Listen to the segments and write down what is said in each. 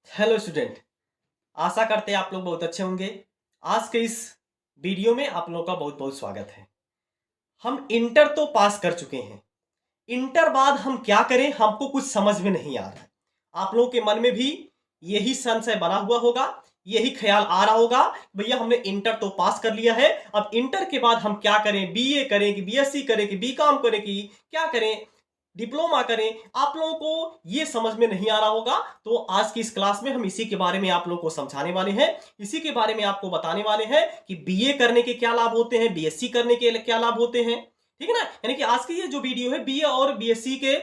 Hello student. आशा करते हैं आप लोग बहुत अच्छे होंगे। आज के इस वीडियो में आप लोगों का बहुत बहुत स्वागत है। हम इंटर तो पास कर चुके हैं। इंटर बाद हम क्या करें हमको कुछ समझ में नहीं आ रहा है। आप लोगों के मन में भी यही संशय बना हुआ होगा, यही ख्याल आ रहा होगा, भैया हमने इंटर तो पास कर लिया है, अब इंटर के बाद हम क्या करें, बीए करें कि बीएससी करें कि बीकॉम करें कि क्या करें, डिप्लोमा करें। आप लोगों को ये समझ में नहीं आ रहा होगा। तो आज की इस क्लास में हम इसी के बारे में आप लोगों को समझाने वाले हैं, इसी के बारे में आपको बताने वाले हैं कि बीए करने के क्या लाभ होते हैं, बीएससी करने के क्या लाभ होते हैं। ठीक है ना। यानी कि आज की ये जो वीडियो है बीए और बीएससी के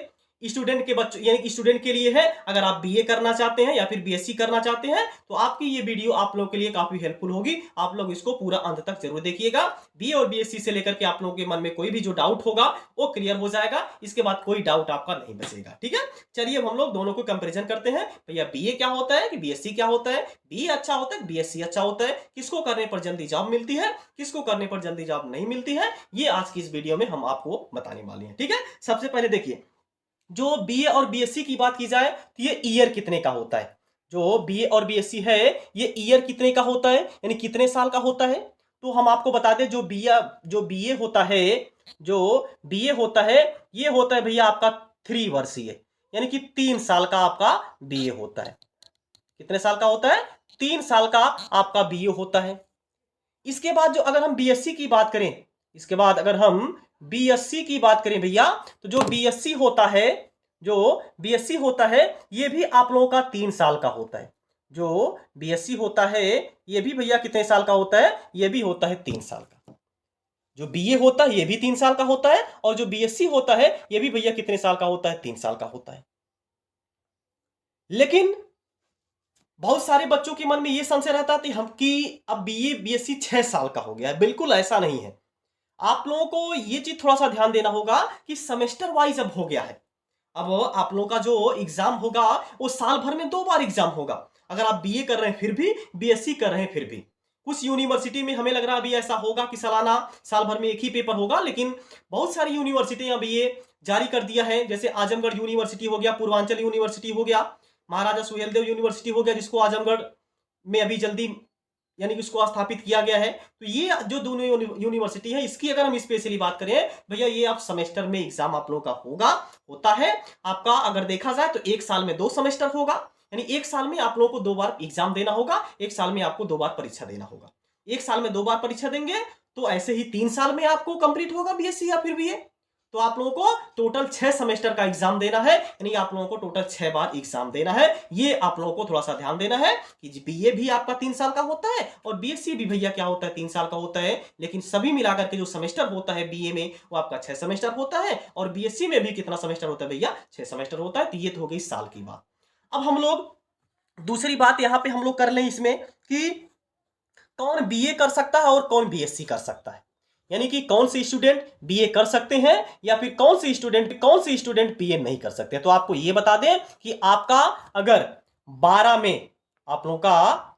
स्टूडेंट के बच्चों यानी कि स्टूडेंट के लिए है। अगर आप बीए करना चाहते हैं या फिर बीएससी करना चाहते हैं तो आपकी ये वीडियो आप लोगों के लिए काफी हेल्पफुल होगी। आप लोग इसको पूरा अंत तक जरूर देखिएगा। बीए और बीएससी से लेकर के आप लोगों के मन में कोई भी जो डाउट होगा वो क्लियर हो जाएगा। इसके बाद कोई डाउट आपका नहीं बचेगा। ठीक है। चलिए अब हम लोग दोनों को कंपेरिजन करते हैं। भैया बीए क्या होता है कि बीएससी क्या होता है, बीए अच्छा होता है बीएससी अच्छा होता है, किसको करने पर जल्दी जॉब मिलती है, किसको करने पर जल्दी जॉब नहीं मिलती है, ये आज की इस वीडियो में हम आपको बताने वाले हैं। ठीक है। सबसे पहले देखिए, जो बीए और बीएससी की बात की जाए तो ये ईयर कितने का होता है। जो बीए और बीएससी है ये ईयर कितने का होता है, यानी कितने साल का होता है। तो हम आपको बता दें जो बीए होता है, जो बीए होता है ये होता है भैया आपका 3 वर्षीय, यानी कि 3 साल का आपका बीए होता है। कितने साल का होता है, 3 साल का आपका बीए होता है। इसके बाद जो अगर हम बीएससी की बात करें, इसके बाद अगर हम बीएससी की बात करें भैया, तो जो बीएससी होता है, जो बीएससी होता है ये भी आप लोगों का 3 साल का होता है। जो बीएससी होता है ये भी भैया कितने साल का होता है, ये भी होता है 3 साल का। जो बीए होता है ये भी 3 साल का होता है और जो बीएससी होता है ये भी भैया कितने साल का होता है, 3 साल का होता है। लेकिन बहुत सारे बच्चों के मन में ये संशय रहता है कि अब बीए बीएससी 6 साल का हो गया है। बिल्कुल ऐसा नहीं है। आप लोगों को ये चीज थोड़ा सा ध्यान देना होगा कि सेमेस्टर वाइज अब हो गया है। अब आप लोगों का जो एग्जाम होगा वो साल भर में 2 बार एग्जाम होगा। अगर आप बीए कर रहे हैं फिर भी, बीएससी कर रहे हैं फिर भी। कुछ यूनिवर्सिटी में हमें लग रहा है अभी ऐसा होगा कि सालाना साल भर में एक ही पेपर होगा, लेकिन बहुत सारी यूनिवर्सिटी अभी ये जारी कर दिया है। जैसे आजमगढ़ यूनिवर्सिटी हो गया, पूर्वांचल यूनिवर्सिटी हो गया, महाराजा सुहेलदेव यूनिवर्सिटी हो गया, जिसको आजमगढ़ में अभी जल्दी यानी कि उसको स्थापित किया गया है। तो ये जो दोनों यूनिवर्सिटी है इसकी अगर हम स्पेशली बात करें भैया, ये आप सेमेस्टर में एग्जाम आप लोगों का होता है। आपका अगर देखा जाए तो एक साल में 2 सेमेस्टर होगा, यानी एक साल में आप लोगों को 2 बार एग्जाम देना होगा, एक साल में आपको 2 बार परीक्षा देना होगा। एक साल में 2 बार परीक्षा देंगे तो ऐसे ही 3 साल में आपको कंप्लीट होगा बीएससी या फिर बीए। तो आप लोगों को टोटल 6 सेमेस्टर का एग्जाम देना है, यानी आप लोगों को टोटल 6 बार एग्जाम देना है। ये आप लोगों को थोड़ा सा ध्यान देना है कि बीए भी आपका 3 साल का होता है और बीएससी भी भैया क्या होता है, 3 साल का होता है। लेकिन सभी मिलाकर के जो सेमेस्टर होता है बीए में वो आपका 6 सेमेस्टर होता है और बीएससी में भी कितना सेमेस्टर होता है भैया, 6 सेमेस्टर होता है। तो ये तो हो गई साल की बात। अब हम लोग दूसरी बात यहां पे हम लोग कर लें इसमें कि कौन बीए कर सकता है और कौन बीएससी कर सकता है, यानी कि कौन से स्टूडेंट बीए कर सकते हैं या फिर कौन से स्टूडेंट बीए नहीं कर सकते। तो आपको ये बता दें कि आपका अगर 12 में आप लोगों का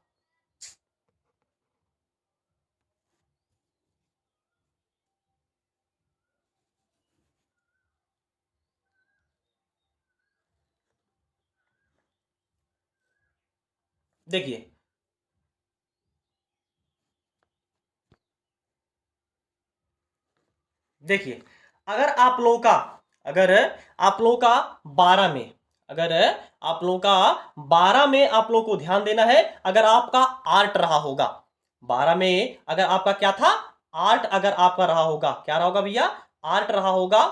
देखिए देखिए अगर आप लोगों का 12 में अगर आप लोगों का 12 में आप लोगों को ध्यान देना है, अगर आपका आर्ट रहा होगा 12 में, अगर आपका क्या था, आर्ट अगर आपका रहा होगा, क्या रहा होगा भैया, आर्ट रहा होगा।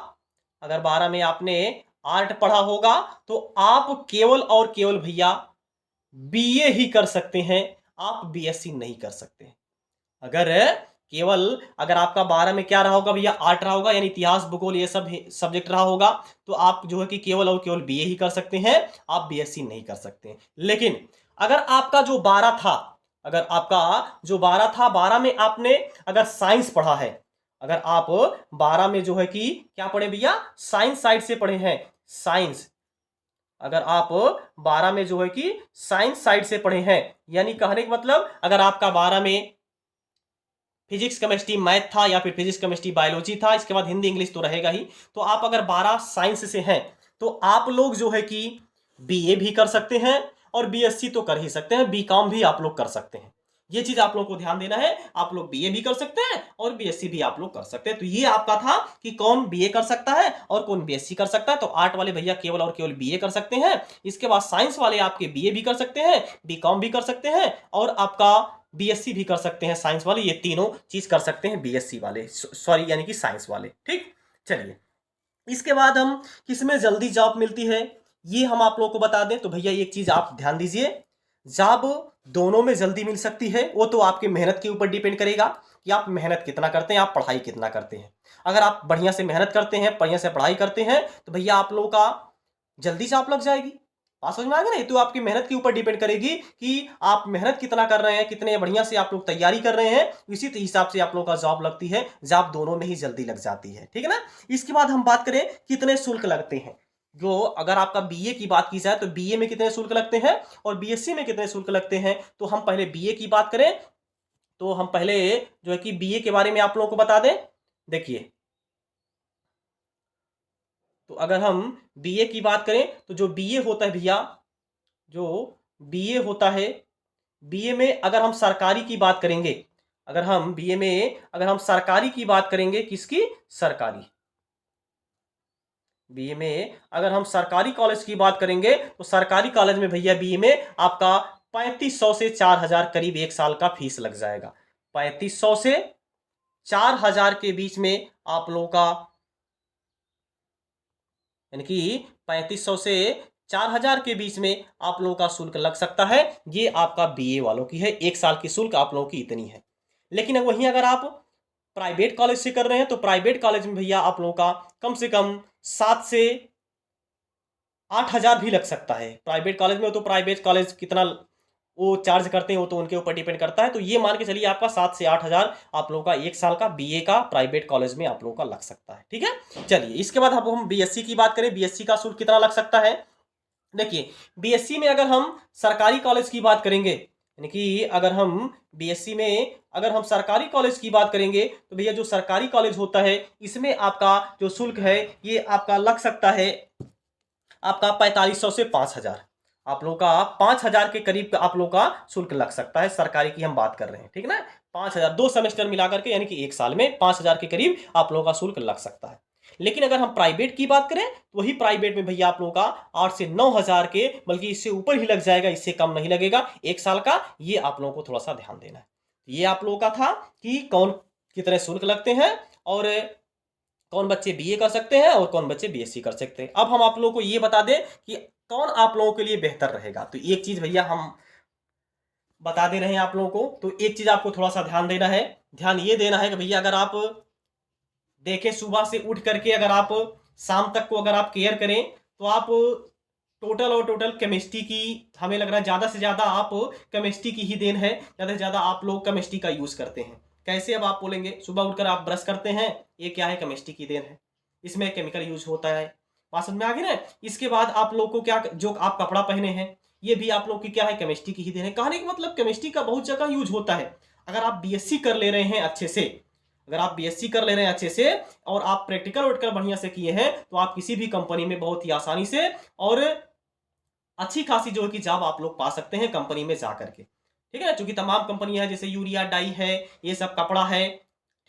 अगर 12 में आपने आर्ट पढ़ा होगा तो आप केवल और केवल भैया बीए ही कर सकते हैं, आप बीएससी नहीं कर सकते। अगर केवल अगर आपका 12 में क्या रहा होगा भैया, आर्ट रहा होगा, यानी इतिहास भूगोल ये सब सब्जेक्ट रहा होगा, तो आप जो है कि केवल और केवल बीए ही कर सकते हैं, आप बीएससी नहीं कर सकते। लेकिन अगर आपका जो 12 था, अगर आपका जो 12 था, 12 में आपने अगर साइंस पढ़ा है, अगर आप 12 में जो है कि क्या पढ़े भैया, साइंस साइड से पढ़े हैं, साइंस, अगर आप 12 में जो है कि साइंस साइड से पढ़े हैं, यानी कहने का मतलब अगर आपका 12 में फिजिक्स केमिस्ट्री मैथ था या फिर फिजिक्स केमिस्ट्री बायोलॉजी था, इसके बाद हिंदी इंग्लिश तो रहेगा ही, तो आप अगर 12 साइंस से हैं तो आप लोग जो है कि बीए भी कर सकते हैं और बीएससी तो कर ही सकते हैं, बीकॉम भी आप लोग कर सकते हैं। ये चीज आप लोग को ध्यान देना है। आप लोग बीए भी कर सकते हैं और बीएससी भी आप लोग कर सकते हैं। तो ये आपका था कि कौन बीए कर सकता है और कौन बीएससी कर सकता है। तो आर्ट वाले भैया केवल और केवल बीए कर सकते हैं। इसके बाद साइंस वाले आपके बीए भी कर सकते हैं, बीकॉम भी कर सकते हैं और आपका बीएससी भी कर सकते हैं। साइंस वाले ये तीनों चीज कर सकते हैं बीएससी वाले, सॉरी यानी कि साइंस वाले। ठीक, चलिए इसके बाद हम किसमें जल्दी जॉब मिलती है ये हम आप लोगों को बता दें। तो भैया एक चीज आप ध्यान दीजिए, जॉब दोनों में जल्दी मिल सकती है। वो तो आपकी मेहनत के ऊपर डिपेंड करेगा कि आप मेहनत कितना करते हैं, आप पढ़ाई कितना करते हैं। अगर आप बढ़िया से मेहनत करते हैं, बढ़िया से पढ़ाई करते हैं तो भैया आप लोगों का जल्दी जॉब लग जाएगी। बात समझ में आ गई ना। ये तो आपकी मेहनत के ऊपर डिपेंड करेगी कि आप मेहनत कितना कर रहे हैं, कितने बढ़िया से आप लोग तैयारी कर रहे हैं, इसी हिसाब से आप लोगों का जॉब लगती है। जॉब दोनों में ही जल्दी लग जाती है, ठीक है ना। इसके बाद हम बात करें कितने शुल्क लगते हैं। जो अगर आपका बीए की बात की जाए तो बीए में कितने शुल्क लगते हैं और बीएससी में कितने शुल्क लगते हैं। तो हम पहले बीए की बात करें तो हम पहले जो है कि बीए के बारे में आप लोगों को बता दें। देखिए, तो अगर हम बीए की बात करें तो जो बीए होता है भैया, जो बीए होता है, बीए में अगर हम सरकारी की बात करेंगे, अगर हम बीए में अगर हम सरकारी की बात करेंगे, किसकी, सरकारी, बीए में अगर हम सरकारी कॉलेज की बात करेंगे तो सरकारी कॉलेज में भैया बीए में आपका 3500 से 4000 करीब एक साल का फीस लग जाएगा। 3500 से 4000 के बीच में आप लोगों का, यानी कि 3500 से 4000 के बीच में आप लोगों का शुल्क लग सकता है। ये आपका बीए वालों की है, एक साल की शुल्क आप लोगों की इतनी है। लेकिन वहीं अगर आप प्राइवेट कॉलेज से कर रहे हैं तो प्राइवेट कॉलेज में भैया आप लोगों का कम से कम 7 से 8000 भी लग सकता है। प्राइवेट कॉलेज में, तो प्राइवेट कॉलेज कितना वो चार्ज करते हैं वो तो उनके ऊपर डिपेंड करता है। तो ये मान के चलिए आपका 7 से 8000 आप लोगों का एक साल का बीए का प्राइवेट कॉलेज में आप लोगों का लग सकता है, ठीक है। चलिए इसके बाद अब हम बीएससी की बात करें, बीएससी का शुल्क कितना लग सकता है। देखिए, बीएससी में अगर हम सरकारी कॉलेज की बात करेंगे, यानी कि अगर हम बीएससी में अगर हम सरकारी कॉलेज की बात करेंगे तो भैया जो सरकारी कॉलेज होता है इसमें आपका जो शुल्क है ये आपका लग सकता है आपका 4500 से 5000, आप लोगों का 5000 के करीब आप लोगों का शुल्क लग सकता है। सरकारी की हम बात कर रहे हैं, ठीक है ना। 5000 2 सेमेस्टर मिलाकर के, यानी कि एक साल में 5000 के करीब आप लोगों का शुल्क लग सकता है। लेकिन अगर हम प्राइवेट की बात करें तो वही प्राइवेट में भैया आप लोगों का 8 से 9000 के, बल्कि इससे ऊपर ही लग जाएगा, इससे कम नहीं लगेगा एक साल का। ये आप लोगों को थोड़ा सा ध्यान देना है। ये आप लोगों का था कि कौन कितने शुल्क लगते हैं और कौन बच्चे बीए कर सकते हैं और कौन बच्चे बीएससी कर सकते हैं। अब हम आप लोगों को ये बता दें कि कौन आप लोगों के लिए बेहतर रहेगा। तो एक चीज भैया हम बता दे रहे हैं आप लोगों को। तो एक चीज आपको थोड़ा सा ध्यान देना है, ध्यान ये देना है कि भैया अगर आप देखें सुबह से उठ करके अगर आप शाम तक को अगर आप केयर करें तो आप टोटल केमिस्ट्री की, हमें लग रहा है ज़्यादा से ज़्यादा आप केमिस्ट्री की ही देन है। ज़्यादा से ज़्यादा आप लोग केमिस्ट्री का यूज़ करते हैं। कैसे, अब आप बोलेंगे सुबह उठकर आप ब्रश करते हैं, ये क्या है, केमिस्ट्री की देन है, इसमें केमिकल यूज होता है। बात समझ में आ गई ना। इसके बाद आप लोग को क्या, जो आप कपड़ा पहने हैं ये भी आप लोग की क्या है, केमिस्ट्री की ही देन है। कहने का मतलब केमिस्ट्री का बहुत जगह यूज होता है। अगर आप बीएससी कर ले रहे हैं अच्छे से, अगर आप बीएससी कर ले रहे हैं अच्छे से और आप प्रैक्टिकल उठकर बढ़िया से किए हैं तो आप किसी भी कंपनी में बहुत ही आसानी से और अच्छी खासी जो है कि जॉब आप लोग पा सकते हैं कंपनी में जा करके, ठीक है ना। क्योंकि तमाम कंपनियां हैं, जैसे यूरिया डाई है, ये सब कपड़ा है,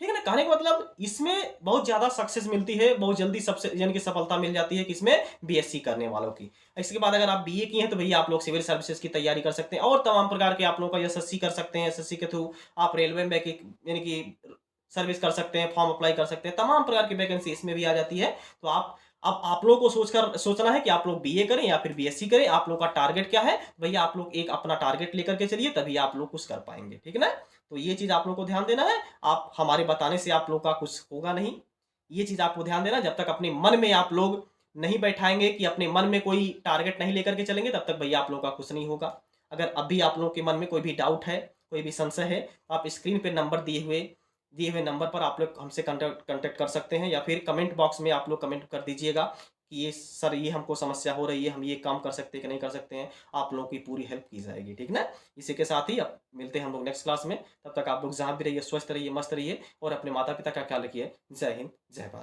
ठीक है ना। कहने का मतलब इसमें बहुत ज्यादा सक्सेस मिलती है, बहुत जल्दी सबसे यानी कि सफलता मिल जाती है किसमें, बीएससी करने वालों की। इसके बाद अगर आप बीए किए हैं तो भैया आप लोग सिविल सर्विसेज की तैयारी कर सकते हैं और तमाम प्रकार के आप लोगों का एसएससी कर सकते हैं। एसएससी के थ्रू आप रेलवे में यानी कि सर्विस कर सकते हैं, फॉर्म अप्लाई कर सकते हैं, तमाम प्रकार की वैकेंसी इसमें भी आ जाती है। तो अब आप लोगों को सोचना है कि आप लोग बीए करें या फिर बीएससी करें, आप लोग का टारगेट क्या है। भैया आप लोग एक अपना टारगेट लेकर के चलिए, तभी आप लोग कुछ कर पाएंगे, ठीक है ना। तो ये चीज आप लोग को ध्यान देना है। आप हमारे बताने से आप लोग का कुछ होगा नहीं, ये चीज आपको ध्यान देना। जब तक अपने मन में आप लोग नहीं बैठाएंगे कि अपने मन में कोई टारगेट नहीं लेकर के चलेंगे, तब तक भैया आप लोग का कुछ नहीं होगा। अगर अभी आप लोग के मन में कोई भी डाउट है, कोई भी संशय है, तो आप स्क्रीन पे नंबर दिए हुए नंबर पर आप लोग हमसे कांटेक्ट कर सकते हैं, या फिर कमेंट बॉक्स में आप लोग कमेंट कर दीजिएगा कि ये सर ये हमको समस्या हो रही है, हम ये काम कर सकते हैं कि नहीं कर सकते हैं। आप लोगों की पूरी हेल्प की जाएगी, ठीक ना। इसी के साथ ही अब मिलते हैं हम लोग नेक्स्ट क्लास में। तब तक आप लोग जहाँ भी रहिए स्वस्थ रहिए, मस्त रहिए और अपने माता पिता का ख्याल रखिए। जय हिंद, जय भारत।